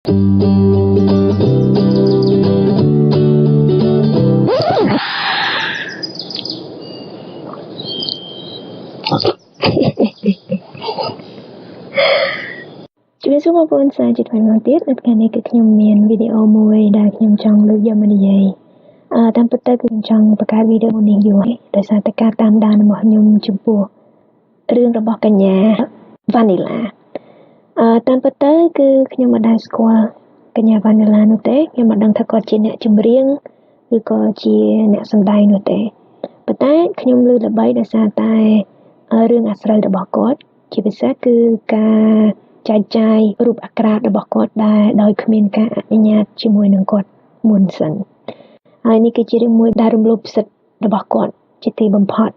Chú biết số bốn sai chỉ phải mang tiết cái này cái nhung miền video mùi đã nhung trong lưu giờ mình vậy tam bất tới nhung trong bậc cái video này rồi tại sao tất cả tam đàn mọi nhung chụp bùa riêng là bọc cả nhà vanilla tam bất tới cứ nhung mà đang score cả nhà vanilla nốt tế nhưng mà đang thay có chỉ nè chụp riêng cứ có chỉ nè sầm đai nốt tế bất tới nhung lưu là bay đã sao tai riêng Israel đã bỏ cốt chỉ biết sẽ cứ cả chaiรูปอักขระរបស់គាត់ដែលដោយគ្មានការអនុញ្ញាតជាមួយនឹងគាត់មុនសិនហើយនេះគឺជារឿងមួយដែលរំលោភសិទ្ធិរបស់គាត់ជាទីបំផុត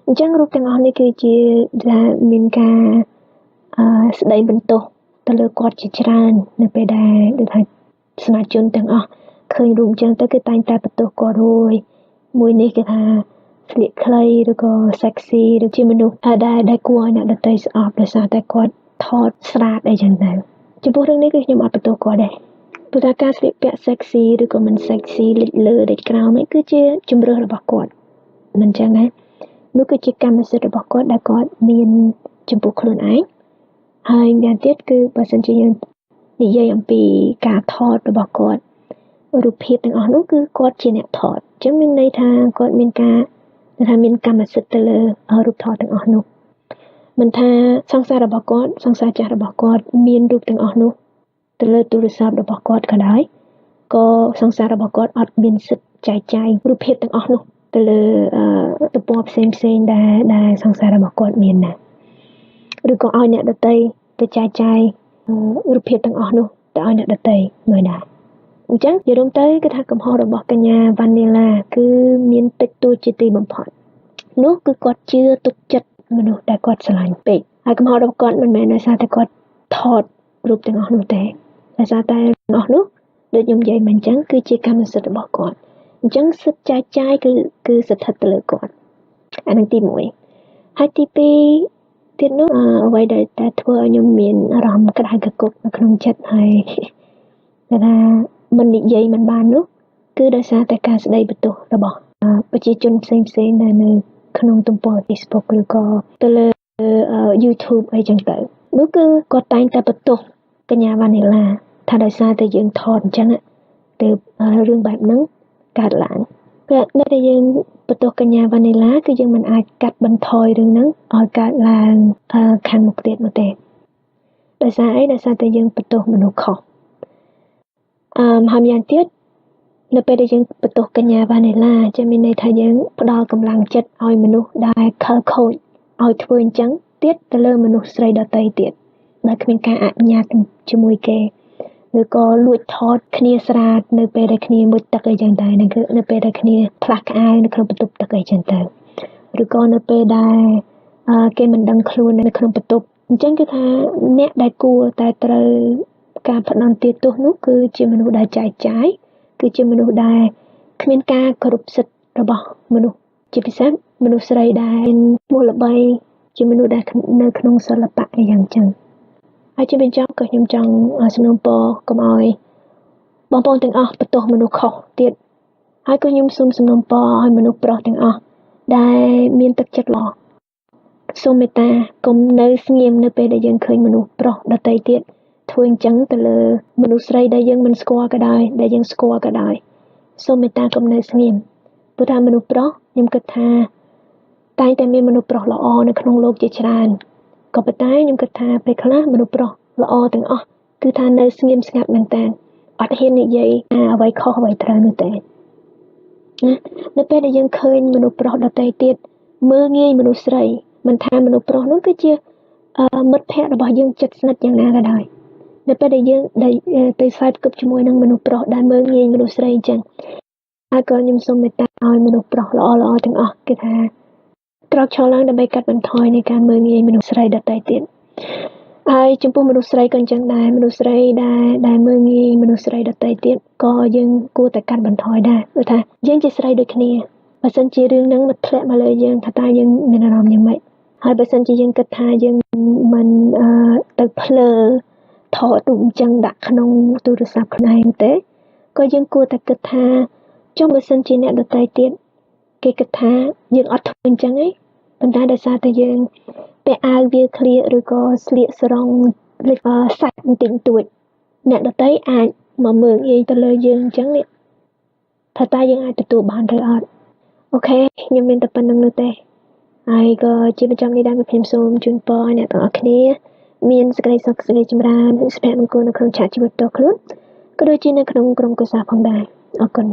អញ្ចឹងរូបទាំងអស់នេះគឺជាដែលមានការស្ដីបន្ទោសទៅលើគាត់ជាច្រើននៅពេលដែលដូចថាសមាជិកទាំងអស់ឃើញរូបអញ្ចឹងទៅគឺតែងតែបន្ទោសគាត់មួយនេះគេថាស្លៀកខ្លីឬក៏ sexy ឬជាមនុស្សដែលគួរឲ្យអ្នកដទៃស្អប់ដោយសារតែគាត់ថតស្រាតអីចឹងទៅចំពោះរឿងនេះគឺខ្ញុំអត់បន្ទោសគាត់ដែរព្រោះថាការស្លៀកពាក់ sexy ឬក៏មិន sexy លេចលើលេចក្រោមនេះគឺជាជំរឿសរបស់គាត់មិនចឹងទេនោះគឺជាកម្មសិទ្ធិរបស់គាត់ដែលគាត់មានចំពោះខ្លួនឯងហើយយ៉ាងទៀតគឺបើសិនជាយើងនិយាយអំពីការថតរបស់គាត់រូបភាពទាំងអស់នោះគឺគាត់ជាអ្នកថតអញ្ចឹងមានន័យថាគាត់មានការថាមានកម្មសិទ្ធិទៅលើរូបថតទាំងអស់នោះមិនថាសង្សាររបស់គាត់សង្សារចាស់របស់គាត់មានរូបទាំងអស់នោះទៅលើទូរស័ព្ទរបស់គាត់ក៏ដោយក៏សង្សាររបស់គាត់អត់មានសិទ្ធិចែកចាយរូបភាពទាំងអស់នោះទៅលើទំព័រផ្សេងដែលសង្សាររបស់គាត់មានណាឬក៏ឲ្យអ្នកដទៃទៅចែកចាយរូបភាពទាំងអស់នោះទៅឲ្យអ្នកដទៃមើលដែរអញ្ចឹងនិយាយរួមទៅគឺថាកំហុសរបស់កញ្ញាវ៉ានីឡាគឺមានតិចតួចជាទីបំផុតនោះគឺគាត់ជឿទុកចិត្តមនុស្សដែលគាត់ស្រឡាញ់ពេកហើយកំហុសរបស់គាត់មិនមែនដោយសារតែគាត់ថតរូបទាំងអស់នោះទេដោយសារតែទាំងអស់នោះដូចខ្ញុំនិយាយមកអញ្ចឹងគឺជាកម្មសិទ្ធិរបស់គាត់អញ្ចឹងសិទ្ធិចែកចាយគឺស្ថិតទៅលើគាត់អានឹងទី1ហើយទី2ទៀតនោះអ្វីដែលធ្វើឲ្យខ្ញុំមានអារម្មណ៍ក្តៅកគុកនៅក្នុងចិត្តហើយថាមិននិយាយមិនបាននោះគឺដោយសារតែការស្ដីបន្ទោសរបស់ប្រជាជនផ្សេងដែលនៅក្នុងទំព័រ Facebook ឬក៏ទៅលើ YouTube អីចឹងទៅនោះគឺគាត់តែងតែបន្ទោសកញ្ញាវ៉ានីឡាថាដោយសារតែយើងថតអញ្ចឹងទៅរឿងបែបហ្នឹងកើតឡើងគឺនៅតែយើងបន្ទោសកញ្ញាវ៉ានីឡាគឺយើងមិនអាចកាត់បន្ថយរឿងហ្នឹងឲ្យកើតឡើងខាងមុខទៀតមកទេដោយសារអីដោយសារតែយើងបន្ទោសមនុស្សខុសហើយយ៉ាងទៀតនៅពេលដែលយើងបន្ទោសកញ្ញាវ៉ានីឡាជាមានន័យថាយើងផ្ដល់កម្លាំងចិត្តឲ្យមនុស្សដែលខលខូចឲ្យធ្វើអញ្ចឹងទៀតទៅលើមនុស្សស្រីដទៃទៀតដែលគ្មានការអនុញ្ញាតជាមួយគេឬក៏លួចថតគ្នាស្រាតនៅពេលដែលគ្នាមុជទឹកអីចឹងដែរនៅពេលដែលគ្នាផ្លាស់ក្អៅនៅក្នុងបន្ទប់ទឹកអីចឹងទៅឬក៏នៅពេលដែលគេមិនដឹងខ្លួននៅក្នុងបន្ទប់អញ្ចឹងគឺថាអ្នកដែលគួរតែត្រូវការផ្ដន់ទោសនោះគឺជាមនុស្សដែលចែកចាយគឺជាមនុស្សដែលគ្មានការគោរពសិទ្ធិរបស់មនុស្សជាពិសេសមនុស្សស្រីដែលមូលល្បីជាមនុស្សដែលនៅក្នុងសិល្បៈអីយ៉ាងចឹងហើយជាបញ្ចប់ក៏ខ្ញុំចង់សំណូមពរកុំឲ្យបងប្អូនទាំងអស់បន្ទោសមនុស្សខុសទៀតហើយក៏ខ្ញុំសូមសំណូមពរឲ្យមនុស្សប្រុសទាំងអស់ដែលមានទឹកចិត្តល្អសូមមេត្តាកុំនៅស្ងៀមនៅពេលដែលយើងឃើញមនុស្សប្រុសដទៃទៀតធ្វើអញ្ចឹងទៅលើមនុស្សស្រីដែលយើងមិនស្គាល់ក៏ដោយដែលយើងស្គាល់ក៏ដោយសូមមេត្តាកុំនៅស្ងៀមព្រោះថាមនុស្សប្រុសខ្ញុំគិតថាតែងតែមានមនុស្សប្រុសល្អនៅក្នុងโลกជាច្រើនក៏ប៉ុន្តែខ្ញុំគិតថាពេលខ្លះមនុស្សប្រុសល្អទាំងអស់គឺថានៅស្ងៀមស្ងាត់មែនតើអត់ហ៊ាននិយាយអ្វីខុសអ្វីត្រូវនោះទេណានៅពេលដែលយើងឃើញមនុស្សប្រុសដទៃទៀតមើលងាយមនុស្សស្រីមិនថាមនុស្សប្រុសនោះគឺជាមិត្តភ័ក្តិរបស់យើងជិតស្និទ្ធយ៉ាងណាក៏ដោយនៅពេលដែលយើងទៅស្វែងគប់ជាមួយនឹងមនុស្សប្រុសដែលមើលងាយមនុស្សស្រីអញ្ចឹងហើយក៏ខ្ញុំសូមមេត្តាឲ្យមនុស្សប្រុសល្អទាំងអស់គឺថាក្រោកឈរឡើងដើម្បីកាត់បន្ថយនៃការមើលងាយមនុស្សស្រីដទៃទៀតហើយចំពោះមនុស្សស្រីក៏អញ្ចឹងដែរមនុស្សស្រីដែលមើលងាយមនុស្សស្រីដទៃទៀតក៏យើងគួរតែកាត់បន្ថយដែរព្រោះថាយើងជាស្រីដូចគ្នាបើសិនជារឿងហ្នឹងមកធ្លាក់មកលើយើងថាតើយើងមានអារម្មណ៍យ៉ាងម៉េចហើយបើសិនជាយើងគិតថាយើងមិនទៅភ្លើ ថតរូបអញ្ចឹងដាក់ក្នុងទូរស័ព្ទខ្លួនឯងទេក៏យើងគួរតែគិតថាចុះបើសិនជាអ្នកដទៃទៀតគេគិតថាយើងអត់ធ្វើអញ្ចឹងឯងប៉ុន្តែដោយសារតែយើងពាក់អាវវាឃ្លៀកឬក៏ស្លៀកស្រង់សាច់បន្តិចបន្តួចអ្នកដទៃអាចមកមើលងាយទៅលើយើងអញ្ចឹងនេះថាតើយើងអាចទទួលបានឬអត់អូខេខ្ញុំមានតែប៉ុណ្្នឹងនោះទេហើយក៏ជាបញ្ចប់នេះដែរខ្ញុំសូមជូនពរឲ្យអ្នកទាំងអស់គ្នាមានសេចក្តីសុខសេចក្តីចម្រើនសុភមង្គលនៅក្នុងឆាកជីវិតផ្ទាល់ខ្លួនក៏ដូចជានៅក្នុងក្រុមគ្រួសារផងដែរអរគុណ